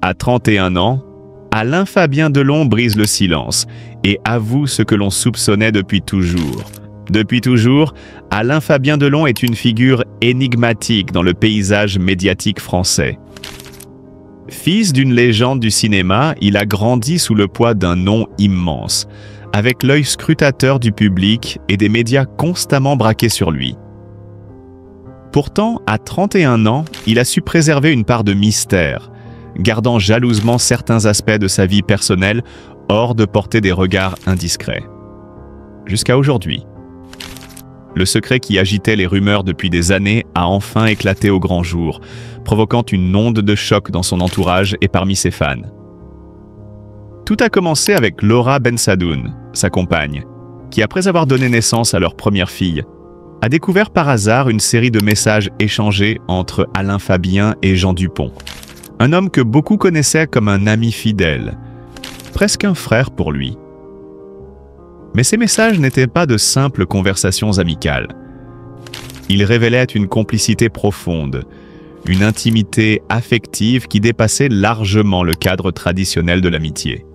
À 31 ans, Alain Fabien Delon brise le silence et avoue ce que l'on soupçonnait depuis toujours. Depuis toujours, Alain Fabien Delon est une figure énigmatique dans le paysage médiatique français. Fils d'une légende du cinéma, il a grandi sous le poids d'un nom immense, avec l'œil scrutateur du public et des médias constamment braqués sur lui. Pourtant, à 31 ans, il a su préserver une part de mystère, gardant jalousement certains aspects de sa vie personnelle hors de portée des regards indiscrets. Jusqu'à aujourd'hui. Le secret qui agitait les rumeurs depuis des années a enfin éclaté au grand jour, provoquant une onde de choc dans son entourage et parmi ses fans. Tout a commencé avec Laura Bensadoun, sa compagne, qui après avoir donné naissance à leur première fille, a découvert par hasard une série de messages échangés entre Alain Fabien et Jean Dupont, un homme que beaucoup connaissaient comme un ami fidèle, presque un frère pour lui. Mais ces messages n'étaient pas de simples conversations amicales. Ils révélaient une complicité profonde, une intimité affective qui dépassait largement le cadre traditionnel de l'amitié.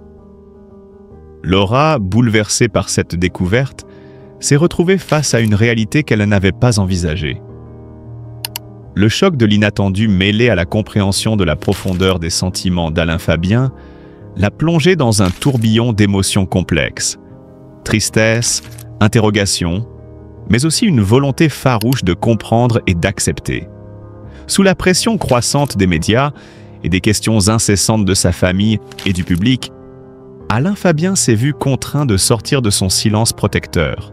Laura, bouleversée par cette découverte, s'est retrouvée face à une réalité qu'elle n'avait pas envisagée. Le choc de l'inattendu mêlé à la compréhension de la profondeur des sentiments d'Alain Fabien l'a plongée dans un tourbillon d'émotions complexes. Tristesse, interrogation, mais aussi une volonté farouche de comprendre et d'accepter. Sous la pression croissante des médias et des questions incessantes de sa famille et du public, Alain Fabien s'est vu contraint de sortir de son silence protecteur.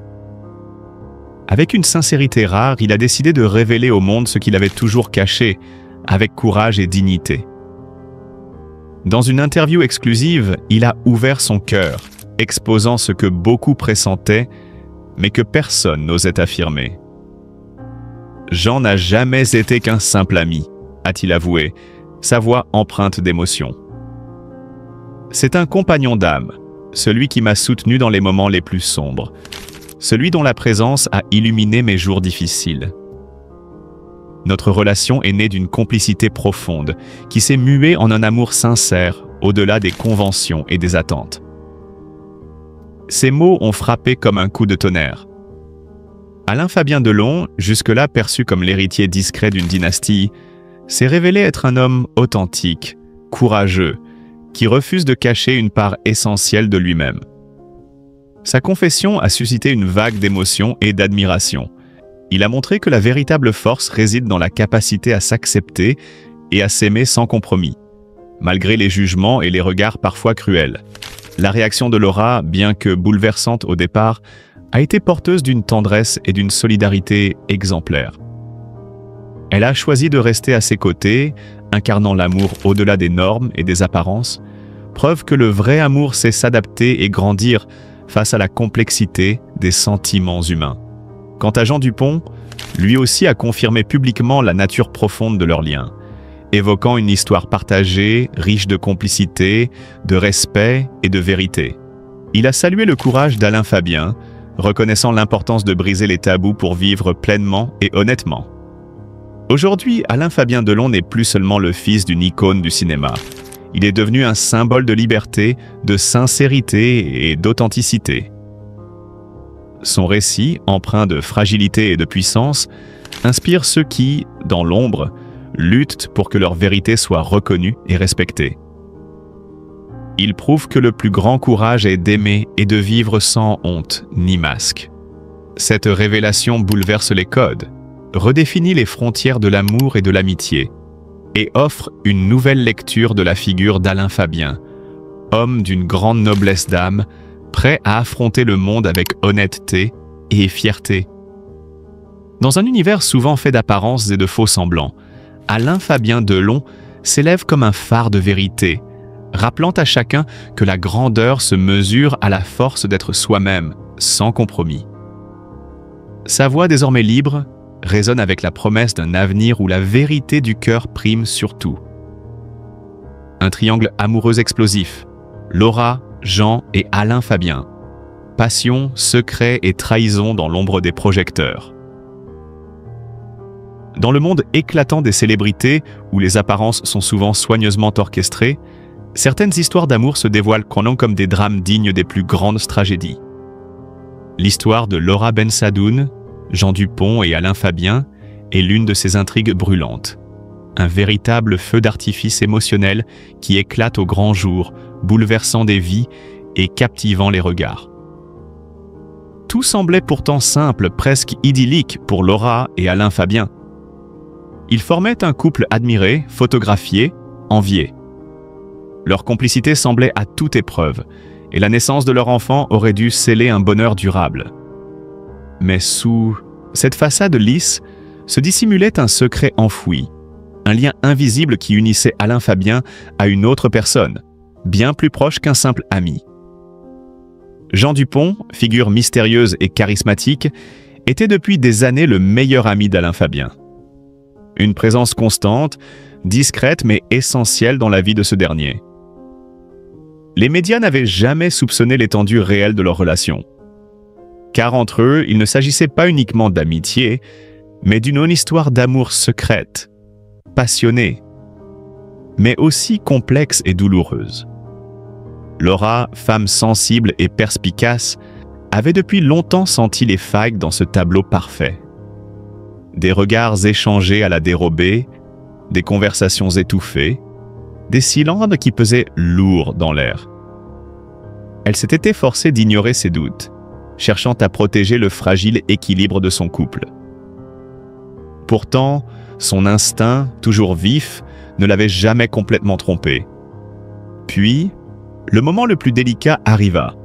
Avec une sincérité rare, il a décidé de révéler au monde ce qu'il avait toujours caché, avec courage et dignité. Dans une interview exclusive, il a ouvert son cœur, exposant ce que beaucoup pressentaient, mais que personne n'osait affirmer. « Jean n'a jamais été qu'un simple ami », a-t-il avoué, sa voix empreinte d'émotion. « C'est un compagnon d'âme, celui qui m'a soutenu dans les moments les plus sombres, celui dont la présence a illuminé mes jours difficiles. Notre relation est née d'une complicité profonde, qui s'est muée en un amour sincère, au-delà des conventions et des attentes. » Ces mots ont frappé comme un coup de tonnerre. Alain Fabien Delon, jusque-là perçu comme l'héritier discret d'une dynastie, s'est révélé être un homme authentique, courageux, qui refuse de cacher une part essentielle de lui-même. Sa confession a suscité une vague d'émotion et d'admiration. Il a montré que la véritable force réside dans la capacité à s'accepter et à s'aimer sans compromis, malgré les jugements et les regards parfois cruels. La réaction de Laura, bien que bouleversante au départ, a été porteuse d'une tendresse et d'une solidarité exemplaires. Elle a choisi de rester à ses côtés, incarnant l'amour au-delà des normes et des apparences, preuve que le vrai amour sait s'adapter et grandir face à la complexité des sentiments humains. Quant à Jean Dupont, lui aussi a confirmé publiquement la nature profonde de leur lien, évoquant une histoire partagée, riche de complicité, de respect et de vérité. Il a salué le courage d'Alain Fabien, reconnaissant l'importance de briser les tabous pour vivre pleinement et honnêtement. Aujourd'hui, Alain Fabien Delon n'est plus seulement le fils d'une icône du cinéma. Il est devenu un symbole de liberté, de sincérité et d'authenticité. Son récit, empreint de fragilité et de puissance, inspire ceux qui, dans l'ombre, luttent pour que leur vérité soit reconnue et respectée. Il prouve que le plus grand courage est d'aimer et de vivre sans honte ni masque. Cette révélation bouleverse les codes, redéfinit les frontières de l'amour et de l'amitié, et offre une nouvelle lecture de la figure d'Alain Fabien, homme d'une grande noblesse d'âme, prêt à affronter le monde avec honnêteté et fierté. Dans un univers souvent fait d'apparences et de faux semblants, Alain Fabien Delon s'élève comme un phare de vérité, rappelant à chacun que la grandeur se mesure à la force d'être soi-même, sans compromis. Sa voix désormais libre résonne avec la promesse d'un avenir où la vérité du cœur prime sur tout. Un triangle amoureux explosif, Laura, Jean et Alain Fabien. Passion, secret et trahison dans l'ombre des projecteurs. Dans le monde éclatant des célébrités, où les apparences sont souvent soigneusement orchestrées, certaines histoires d'amour se dévoilent comme des drames dignes des plus grandes tragédies. L'histoire de Laura Bensadoun, Jean Dupont et Alain Fabien est l'une de ces intrigues brûlantes. Un véritable feu d'artifice émotionnel qui éclate au grand jour, bouleversant des vies et captivant les regards. Tout semblait pourtant simple, presque idyllique pour Laura et Alain Fabien. Ils formaient un couple admiré, photographié, envié. Leur complicité semblait à toute épreuve, et la naissance de leur enfant aurait dû sceller un bonheur durable. Mais sous cette façade lisse se dissimulait un secret enfoui, un lien invisible qui unissait Alain Fabien à une autre personne, bien plus proche qu'un simple ami. Jean Dupont, figure mystérieuse et charismatique, était depuis des années le meilleur ami d'Alain Fabien. Une présence constante, discrète mais essentielle dans la vie de ce dernier. Les médias n'avaient jamais soupçonné l'étendue réelle de leur relation. Car entre eux, il ne s'agissait pas uniquement d'amitié, mais d'une histoire d'amour secrète, passionnée, mais aussi complexe et douloureuse. Laura, femme sensible et perspicace, avait depuis longtemps senti les failles dans ce tableau parfait. Des regards échangés à la dérobée, des conversations étouffées, des silences qui pesaient lourds dans l'air. Elle s'était efforcée d'ignorer ses doutes, cherchant à protéger le fragile équilibre de son couple. Pourtant, son instinct, toujours vif, ne l'avait jamais complètement trompée. Puis, le moment le plus délicat arriva.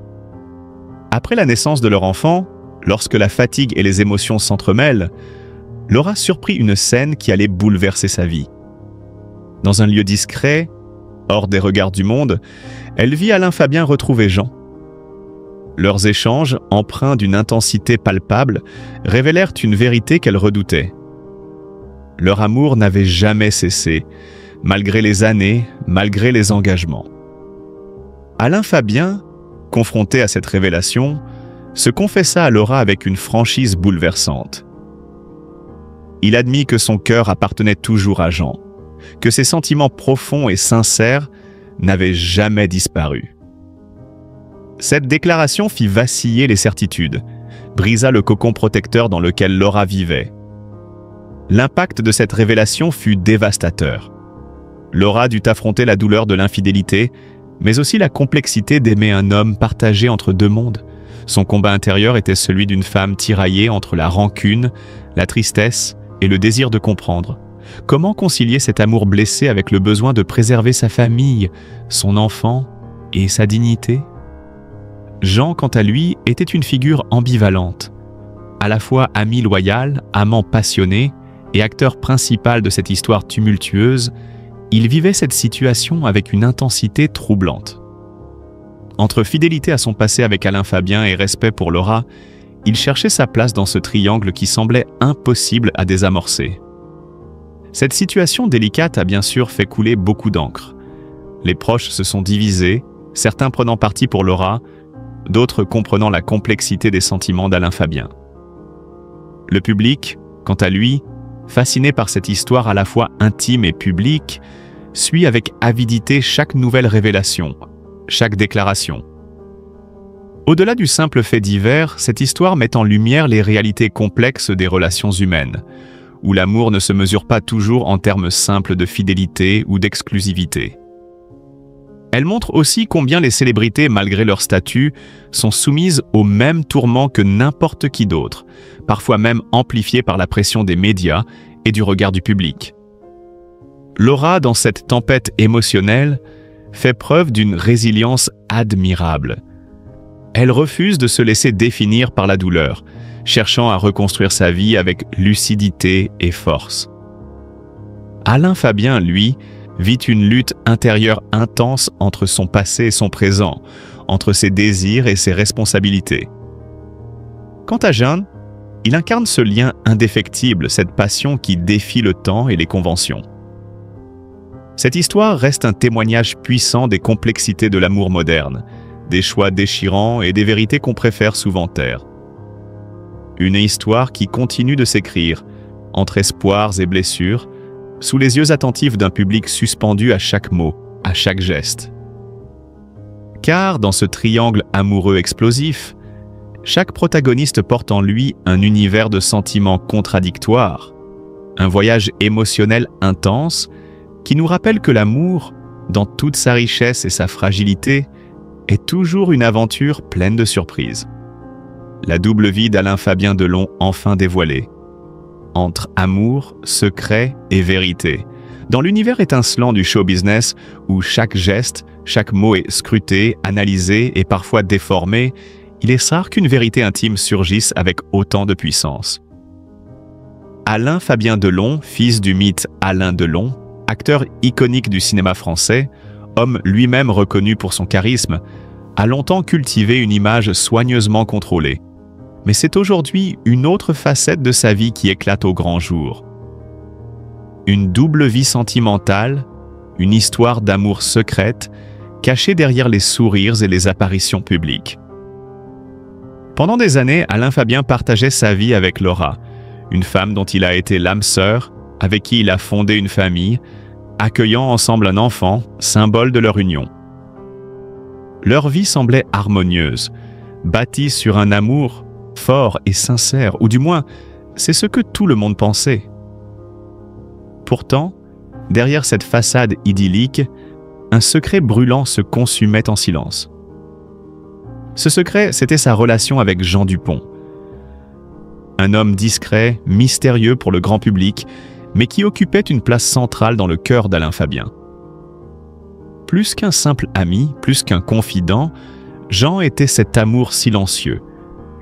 Après la naissance de leur enfant, lorsque la fatigue et les émotions s'entremêlent, Laura surprit une scène qui allait bouleverser sa vie. Dans un lieu discret, hors des regards du monde, elle vit Alain Fabien retrouver Jean. Leurs échanges, empreints d'une intensité palpable, révélèrent une vérité qu'elle redoutait. Leur amour n'avait jamais cessé, malgré les années, malgré les engagements. Alain Fabien, confronté à cette révélation, se confessa à Laura avec une franchise bouleversante. Il admit que son cœur appartenait toujours à Jean, que ses sentiments profonds et sincères n'avaient jamais disparu. Cette déclaration fit vaciller les certitudes, brisa le cocon protecteur dans lequel Laura vivait. L'impact de cette révélation fut dévastateur. Laura dut affronter la douleur de l'infidélité, mais aussi la complexité d'aimer un homme partagé entre deux mondes. Son combat intérieur était celui d'une femme tiraillée entre la rancune, la tristesse et le désir de comprendre. Comment concilier cet amour blessé avec le besoin de préserver sa famille, son enfant et sa dignité? Jean, quant à lui, était une figure ambivalente. À la fois ami loyal, amant passionné et acteur principal de cette histoire tumultueuse, il vivait cette situation avec une intensité troublante. Entre fidélité à son passé avec Alain Fabien et respect pour Laura, il cherchait sa place dans ce triangle qui semblait impossible à désamorcer. Cette situation délicate a bien sûr fait couler beaucoup d'encre. Les proches se sont divisés, certains prenant parti pour Laura, d'autres comprenant la complexité des sentiments d'Alain Fabien. Le public, quant à lui, fasciné par cette histoire à la fois intime et publique, suit avec avidité chaque nouvelle révélation, chaque déclaration. Au-delà du simple fait divers, cette histoire met en lumière les réalités complexes des relations humaines, où l'amour ne se mesure pas toujours en termes simples de fidélité ou d'exclusivité. Elle montre aussi combien les célébrités, malgré leur statut, sont soumises aux mêmes tourments que n'importe qui d'autre, parfois même amplifiés par la pression des médias et du regard du public. Laura, dans cette tempête émotionnelle, fait preuve d'une résilience admirable. Elle refuse de se laisser définir par la douleur, cherchant à reconstruire sa vie avec lucidité et force. Alain Fabien, lui, vit une lutte intérieure intense entre son passé et son présent, entre ses désirs et ses responsabilités. Quant à Jeanne, il incarne ce lien indéfectible, cette passion qui défie le temps et les conventions. Cette histoire reste un témoignage puissant des complexités de l'amour moderne, des choix déchirants et des vérités qu'on préfère souvent taire. Une histoire qui continue de s'écrire, entre espoirs et blessures, sous les yeux attentifs d'un public suspendu à chaque mot, à chaque geste. Car dans ce triangle amoureux explosif, chaque protagoniste porte en lui un univers de sentiments contradictoires, un voyage émotionnel intense qui nous rappelle que l'amour, dans toute sa richesse et sa fragilité, est toujours une aventure pleine de surprises. La double vie d'Alain Fabien Delon enfin dévoilée. Entre amour, secret et vérité. Dans l'univers étincelant du show business où chaque geste, chaque mot est scruté, analysé et parfois déformé, il est rare qu'une vérité intime surgisse avec autant de puissance. Alain Fabien Delon, fils du mythe Alain Delon, acteur iconique du cinéma français, homme lui-même reconnu pour son charisme, a longtemps cultivé une image soigneusement contrôlée. Mais c'est aujourd'hui une autre facette de sa vie qui éclate au grand jour. Une double vie sentimentale, une histoire d'amour secrète, cachée derrière les sourires et les apparitions publiques. Pendant des années, Alain Fabien partageait sa vie avec Laura, une femme dont il a été l'âme sœur, avec qui il a fondé une famille, accueillant ensemble un enfant, symbole de leur union. Leur vie semblait harmonieuse, bâtie sur un amour fort et sincère, ou du moins, c'est ce que tout le monde pensait. Pourtant, derrière cette façade idyllique, un secret brûlant se consumait en silence. Ce secret, c'était sa relation avec Jean Dupont. Un homme discret, mystérieux pour le grand public, mais qui occupait une place centrale dans le cœur d'Alain Fabien. Plus qu'un simple ami, plus qu'un confident, Jean était cet amour silencieux,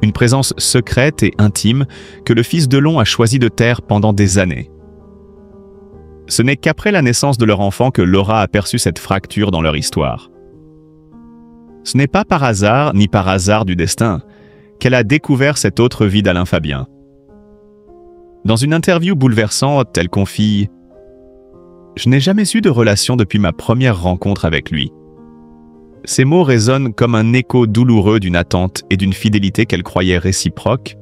une présence secrète et intime que le fils Delon a choisi de taire pendant des années. Ce n'est qu'après la naissance de leur enfant que Laura a perçu cette fracture dans leur histoire. Ce n'est pas par hasard, ni par hasard du destin, qu'elle a découvert cette autre vie d'Alain Fabien. Dans une interview bouleversante, elle confie « Je n'ai jamais eu de relation depuis ma première rencontre avec lui. » Ces mots résonnent comme un écho douloureux d'une attente et d'une fidélité qu'elle croyait réciproque,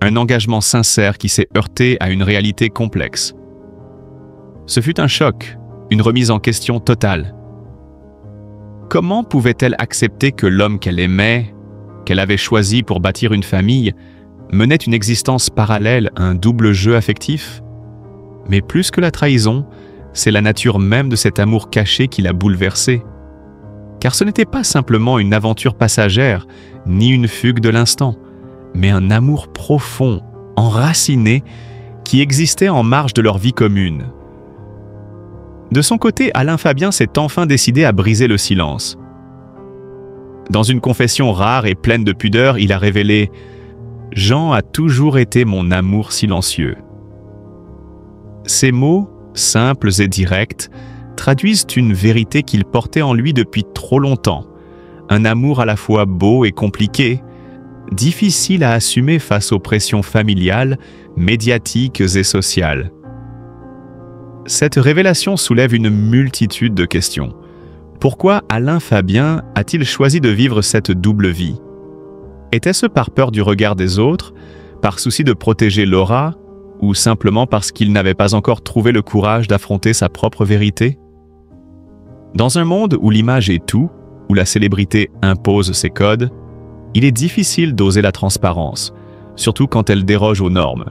un engagement sincère qui s'est heurté à une réalité complexe. Ce fut un choc, une remise en question totale. Comment pouvait-elle accepter que l'homme qu'elle aimait, qu'elle avait choisi pour bâtir une famille, menait une existence parallèle, un double jeu affectif? Mais plus que la trahison, c'est la nature même de cet amour caché qui l'a bouleversée. Car ce n'était pas simplement une aventure passagère, ni une fugue de l'instant, mais un amour profond, enraciné, qui existait en marge de leur vie commune. De son côté, Alain Fabien s'est enfin décidé à briser le silence. Dans une confession rare et pleine de pudeur, il a révélé « Jean a toujours été mon amour silencieux ». Ces mots, simples et directs, traduisent une vérité qu'il portait en lui depuis trop longtemps, un amour à la fois beau et compliqué, difficile à assumer face aux pressions familiales, médiatiques et sociales. Cette révélation soulève une multitude de questions. Pourquoi Alain Fabien a-t-il choisi de vivre cette double vie? Était-ce par peur du regard des autres, par souci de protéger Laura, ou simplement parce qu'il n'avait pas encore trouvé le courage d'affronter sa propre vérité? Dans un monde où l'image est tout, où la célébrité impose ses codes, il est difficile d'oser la transparence, surtout quand elle déroge aux normes.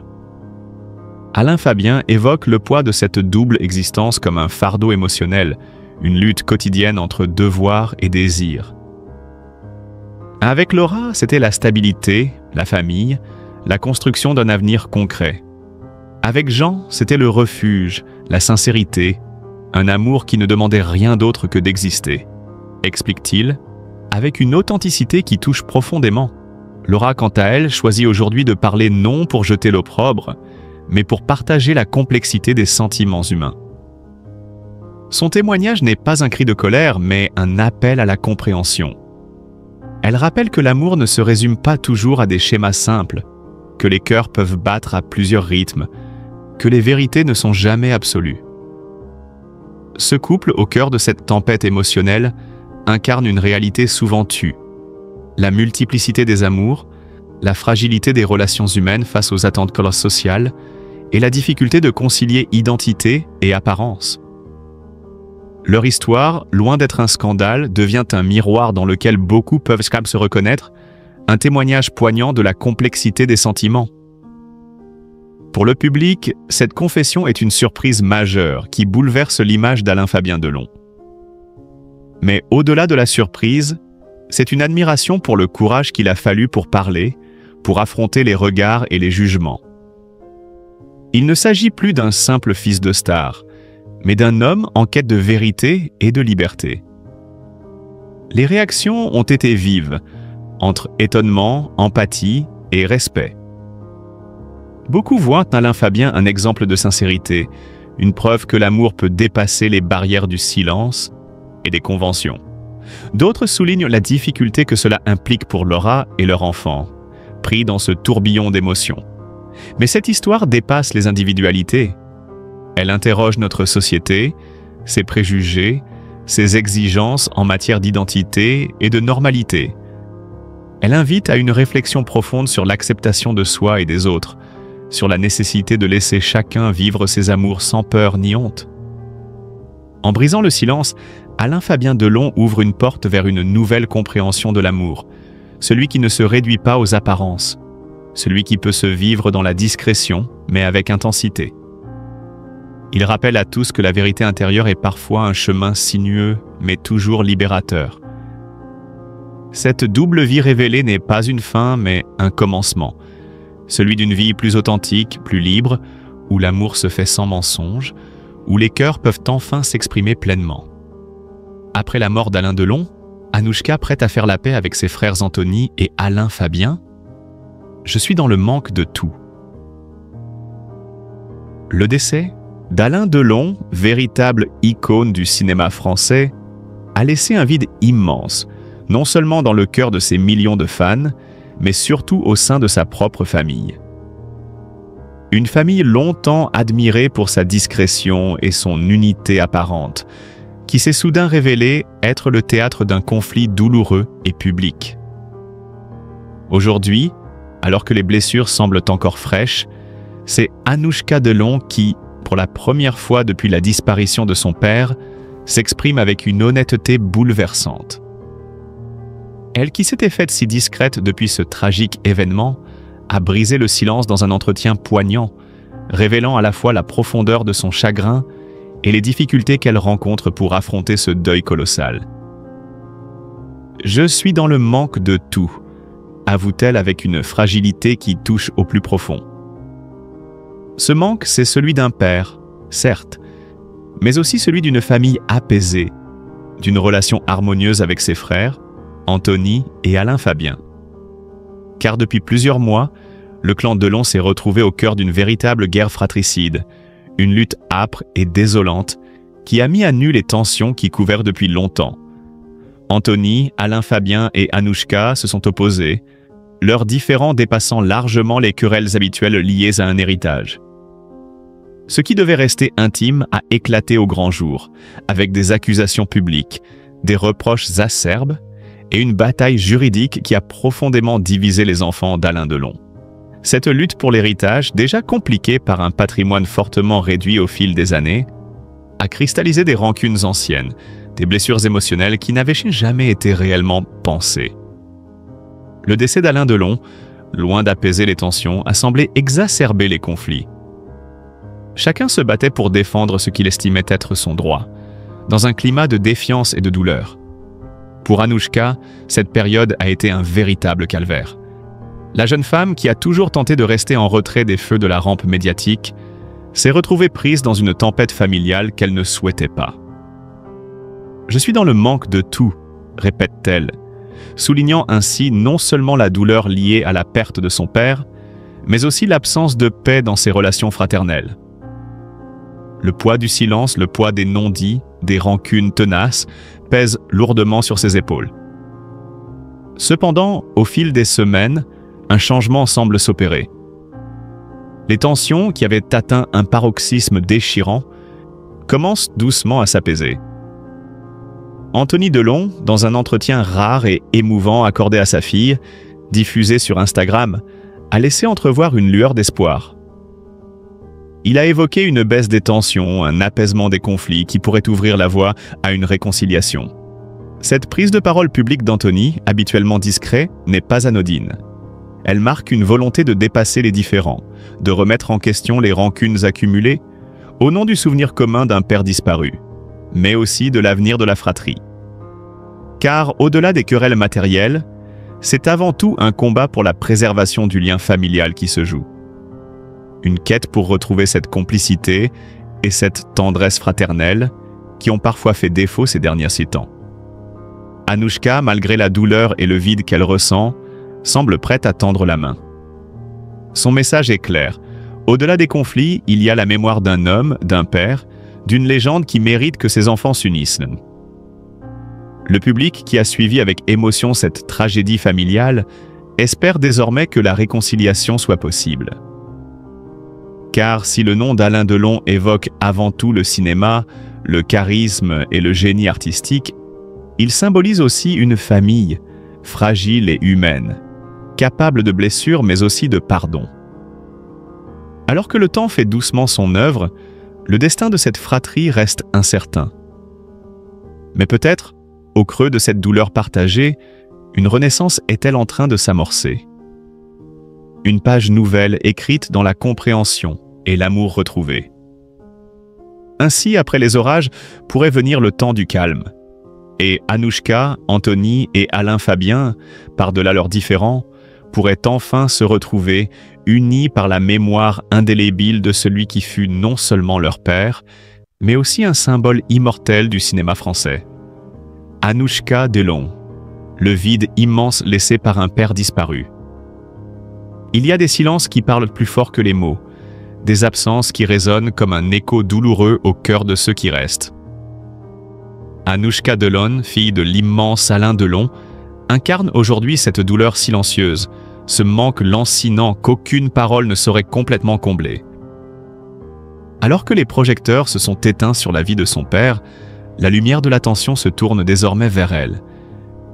Alain Fabien évoque le poids de cette double existence comme un fardeau émotionnel, une lutte quotidienne entre devoir et désir. Avec Laura, c'était la stabilité, la famille, la construction d'un avenir concret. Avec Jean, c'était le refuge, la sincérité, un amour qui ne demandait rien d'autre que d'exister, explique-t-il, avec une authenticité qui touche profondément. Laura, quant à elle, choisit aujourd'hui de parler non pour jeter l'opprobre, mais pour partager la complexité des sentiments humains. Son témoignage n'est pas un cri de colère, mais un appel à la compréhension. Elle rappelle que l'amour ne se résume pas toujours à des schémas simples, que les cœurs peuvent battre à plusieurs rythmes, que les vérités ne sont jamais absolues. Ce couple, au cœur de cette tempête émotionnelle, incarne une réalité souvent tue. La multiplicité des amours, la fragilité des relations humaines face aux attentes sociales et la difficulté de concilier identité et apparence. Leur histoire, loin d'être un scandale, devient un miroir dans lequel beaucoup peuvent se reconnaître, un témoignage poignant de la complexité des sentiments. Pour le public, cette confession est une surprise majeure qui bouleverse l'image d'Alain-Fabien Delon. Mais au-delà de la surprise, c'est une admiration pour le courage qu'il a fallu pour parler, pour affronter les regards et les jugements. Il ne s'agit plus d'un simple fils de star, mais d'un homme en quête de vérité et de liberté. Les réactions ont été vives, entre étonnement, empathie et respect. Beaucoup voient en Alain-Fabien un exemple de sincérité, une preuve que l'amour peut dépasser les barrières du silence et des conventions. D'autres soulignent la difficulté que cela implique pour Laura et leur enfant, pris dans ce tourbillon d'émotions. Mais cette histoire dépasse les individualités. Elle interroge notre société, ses préjugés, ses exigences en matière d'identité et de normalité. Elle invite à une réflexion profonde sur l'acceptation de soi et des autres, sur la nécessité de laisser chacun vivre ses amours sans peur ni honte. En brisant le silence, Alain-Fabien Delon ouvre une porte vers une nouvelle compréhension de l'amour, celui qui ne se réduit pas aux apparences, celui qui peut se vivre dans la discrétion, mais avec intensité. Il rappelle à tous que la vérité intérieure est parfois un chemin sinueux, mais toujours libérateur. Cette double vie révélée n'est pas une fin, mais un commencement, celui d'une vie plus authentique, plus libre, où l'amour se fait sans mensonge, où les cœurs peuvent enfin s'exprimer pleinement. Après la mort d'Alain Delon, Anouchka prête à faire la paix avec ses frères Anthony et Alain-Fabien. Je suis dans le manque de tout. Le décès d'Alain Delon, véritable icône du cinéma français, a laissé un vide immense, non seulement dans le cœur de ses millions de fans, mais surtout au sein de sa propre famille. Une famille longtemps admirée pour sa discrétion et son unité apparente, qui s'est soudain révélée être le théâtre d'un conflit douloureux et public. Aujourd'hui, alors que les blessures semblent encore fraîches, c'est Anouchka Delon qui, pour la première fois depuis la disparition de son père, s'exprime avec une honnêteté bouleversante. Elle, qui s'était faite si discrète depuis ce tragique événement, a brisé le silence dans un entretien poignant, révélant à la fois la profondeur de son chagrin et les difficultés qu'elle rencontre pour affronter ce deuil colossal. « Je suis dans le manque de tout », avoue-t-elle avec une fragilité qui touche au plus profond. Ce manque, c'est celui d'un père, certes, mais aussi celui d'une famille apaisée, d'une relation harmonieuse avec ses frères, Anthony et Alain-Fabien. Car depuis plusieurs mois, le clan Delon s'est retrouvé au cœur d'une véritable guerre fratricide, une lutte âpre et désolante qui a mis à nu les tensions qui couverent depuis longtemps. Anthony, Alain-Fabien et Anouchka se sont opposés, leurs différends dépassant largement les querelles habituelles liées à un héritage. Ce qui devait rester intime a éclaté au grand jour, avec des accusations publiques, des reproches acerbes et une bataille juridique qui a profondément divisé les enfants d'Alain Delon. Cette lutte pour l'héritage, déjà compliquée par un patrimoine fortement réduit au fil des années, a cristallisé des rancunes anciennes, des blessures émotionnelles qui n'avaient jamais été réellement pensées. Le décès d'Alain Delon, loin d'apaiser les tensions, a semblé exacerber les conflits. Chacun se battait pour défendre ce qu'il estimait être son droit, dans un climat de défiance et de douleur. Pour Anouchka, cette période a été un véritable calvaire. La jeune femme, qui a toujours tenté de rester en retrait des feux de la rampe médiatique, s'est retrouvée prise dans une tempête familiale qu'elle ne souhaitait pas. « Je suis dans le manque de tout », répète-t-elle, soulignant ainsi non seulement la douleur liée à la perte de son père, mais aussi l'absence de paix dans ses relations fraternelles. Le poids du silence, le poids des non-dits, des rancunes tenaces, pèse lourdement sur ses épaules. Cependant, au fil des semaines, un changement semble s'opérer. Les tensions, qui avaient atteint un paroxysme déchirant, commencent doucement à s'apaiser. Anthony Delon, dans un entretien rare et émouvant accordé à sa fille, diffusé sur Instagram, a laissé entrevoir une lueur d'espoir. Il a évoqué une baisse des tensions, un apaisement des conflits qui pourrait ouvrir la voie à une réconciliation. Cette prise de parole publique d'Anthony, habituellement discret, n'est pas anodine. Elle marque une volonté de dépasser les différends, de remettre en question les rancunes accumulées, au nom du souvenir commun d'un père disparu, mais aussi de l'avenir de la fratrie. Car au-delà des querelles matérielles, c'est avant tout un combat pour la préservation du lien familial qui se joue. Une quête pour retrouver cette complicité et cette tendresse fraternelle qui ont parfois fait défaut ces derniers temps. Anouchka, malgré la douleur et le vide qu'elle ressent, semble prête à tendre la main. Son message est clair. Au-delà des conflits, il y a la mémoire d'un homme, d'un père, d'une légende qui mérite que ses enfants s'unissent. Le public qui a suivi avec émotion cette tragédie familiale espère désormais que la réconciliation soit possible. Car si le nom d'Alain Delon évoque avant tout le cinéma, le charisme et le génie artistique, il symbolise aussi une famille, fragile et humaine, capable de blessures mais aussi de pardon. Alors que le temps fait doucement son œuvre, le destin de cette fratrie reste incertain. Mais peut-être, au creux de cette douleur partagée, une renaissance est-elle en train de s'amorcer? Une page nouvelle écrite dans la compréhension et l'amour retrouvé. Ainsi, après les orages, pourrait venir le temps du calme. Et Anouchka, Anthony et Alain Fabien, par-delà leurs différends, pourraient enfin se retrouver unis par la mémoire indélébile de celui qui fut non seulement leur père, mais aussi un symbole immortel du cinéma français. Anouchka Delon, le vide immense laissé par un père disparu. Il y a des silences qui parlent plus fort que les mots, des absences qui résonnent comme un écho douloureux au cœur de ceux qui restent. Anouchka Delon, fille de l'immense Alain Delon, incarne aujourd'hui cette douleur silencieuse, ce manque lancinant qu'aucune parole ne saurait complètement combler. Alors que les projecteurs se sont éteints sur la vie de son père, la lumière de l'attention se tourne désormais vers elle,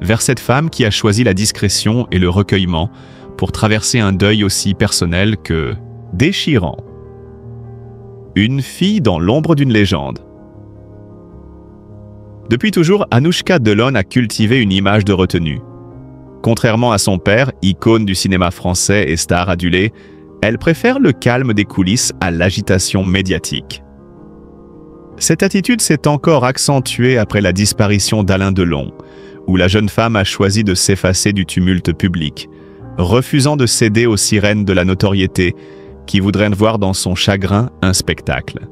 vers cette femme qui a choisi la discrétion et le recueillement pour traverser un deuil aussi personnel que déchirant. Une fille dans l'ombre d'une légende. Depuis toujours, Anouchka Delon a cultivé une image de retenue. Contrairement à son père, icône du cinéma français et star adulée, elle préfère le calme des coulisses à l'agitation médiatique. Cette attitude s'est encore accentuée après la disparition d'Alain Delon, où la jeune femme a choisi de s'effacer du tumulte public, refusant de céder aux sirènes de la notoriété qui voudraient voir dans son chagrin un spectacle.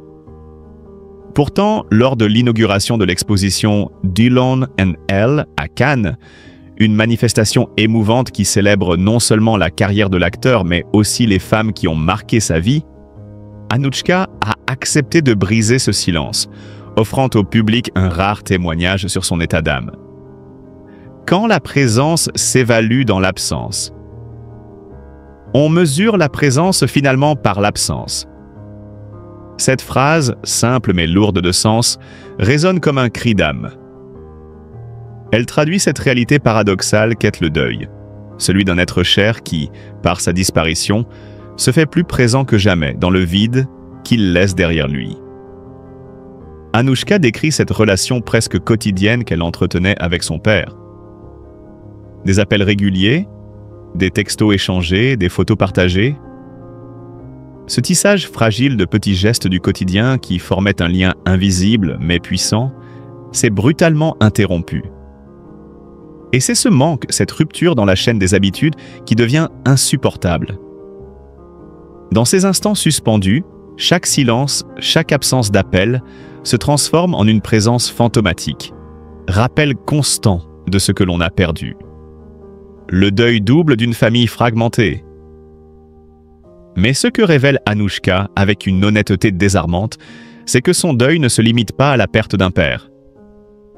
Pourtant, lors de l'inauguration de l'exposition Delon and Elle à Cannes, une manifestation émouvante qui célèbre non seulement la carrière de l'acteur, mais aussi les femmes qui ont marqué sa vie, Anouchka a accepté de briser ce silence, offrant au public un rare témoignage sur son état d'âme. Quand la présence s'évalue dans l'absence, on mesure la présence finalement par l'absence. Cette phrase, simple mais lourde de sens, résonne comme un cri d'âme. Elle traduit cette réalité paradoxale qu'est le deuil, celui d'un être cher qui, par sa disparition, se fait plus présent que jamais dans le vide qu'il laisse derrière lui. Anouchka décrit cette relation presque quotidienne qu'elle entretenait avec son père. Des appels réguliers, des textos échangés, des photos partagées. Ce tissage fragile de petits gestes du quotidien qui formaient un lien invisible mais puissant, s'est brutalement interrompu. Et c'est ce manque, cette rupture dans la chaîne des habitudes qui devient insupportable. Dans ces instants suspendus, chaque silence, chaque absence d'appel se transforme en une présence fantomatique, rappel constant de ce que l'on a perdu. Le deuil double d'une famille fragmentée. Mais ce que révèle Anouchka avec une honnêteté désarmante, c'est que son deuil ne se limite pas à la perte d'un père.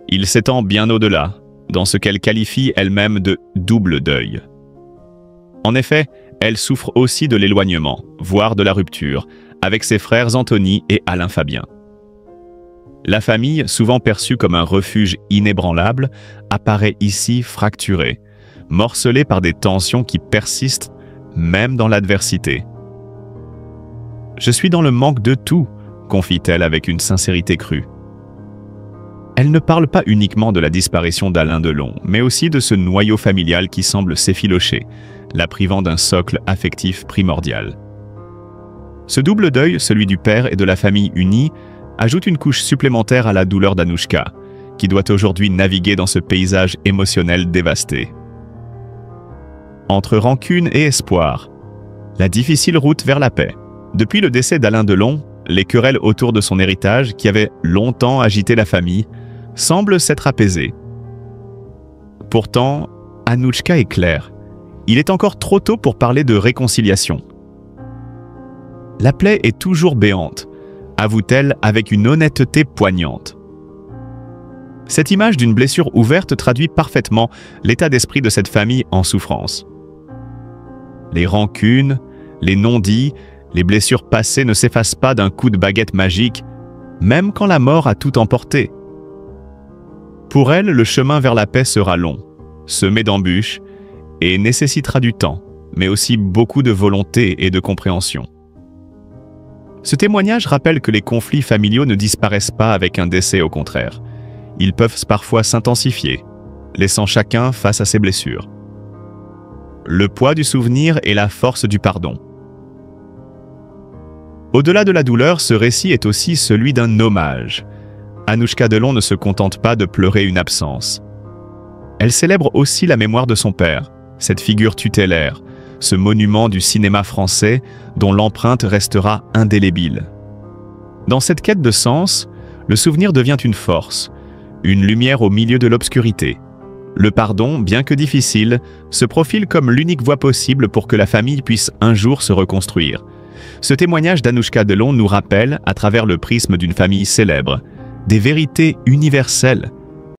Il s'étend bien au-delà, dans ce qu'elle qualifie elle-même de double deuil. En effet, elle souffre aussi de l'éloignement, voire de la rupture, avec ses frères Anthony et Alain Fabien. La famille, souvent perçue comme un refuge inébranlable, apparaît ici fracturée, morcelée par des tensions qui persistent même dans l'adversité. Je suis dans le manque de tout, confie-t-elle avec une sincérité crue. Elle ne parle pas uniquement de la disparition d'Alain Delon, mais aussi de ce noyau familial qui semble s'effilocher, la privant d'un socle affectif primordial. Ce double deuil, celui du père et de la famille unie, ajoute une couche supplémentaire à la douleur d'Anouchka, qui doit aujourd'hui naviguer dans ce paysage émotionnel dévasté. Entre rancune et espoir, la difficile route vers la paix. Depuis le décès d'Alain Delon, les querelles autour de son héritage, qui avaient longtemps agité la famille, semblent s'être apaisées. Pourtant, Anouchka est claire. Il est encore trop tôt pour parler de réconciliation. La plaie est toujours béante, avoue-t-elle avec une honnêteté poignante. Cette image d'une blessure ouverte traduit parfaitement l'état d'esprit de cette famille en souffrance. Les rancunes, les non-dits, les blessures passées ne s'effacent pas d'un coup de baguette magique, même quand la mort a tout emporté. Pour elle, le chemin vers la paix sera long, semé d'embûches, et nécessitera du temps, mais aussi beaucoup de volonté et de compréhension. Ce témoignage rappelle que les conflits familiaux ne disparaissent pas avec un décès, au contraire. Ils peuvent parfois s'intensifier, laissant chacun face à ses blessures. Le poids du souvenir et la force du pardon. Au-delà de la douleur, ce récit est aussi celui d'un hommage. Anouchka Delon ne se contente pas de pleurer une absence. Elle célèbre aussi la mémoire de son père, cette figure tutélaire, ce monument du cinéma français dont l'empreinte restera indélébile. Dans cette quête de sens, le souvenir devient une force, une lumière au milieu de l'obscurité. Le pardon, bien que difficile, se profile comme l'unique voie possible pour que la famille puisse un jour se reconstruire. Ce témoignage d'Anouchka Delon nous rappelle, à travers le prisme d'une famille célèbre, des vérités universelles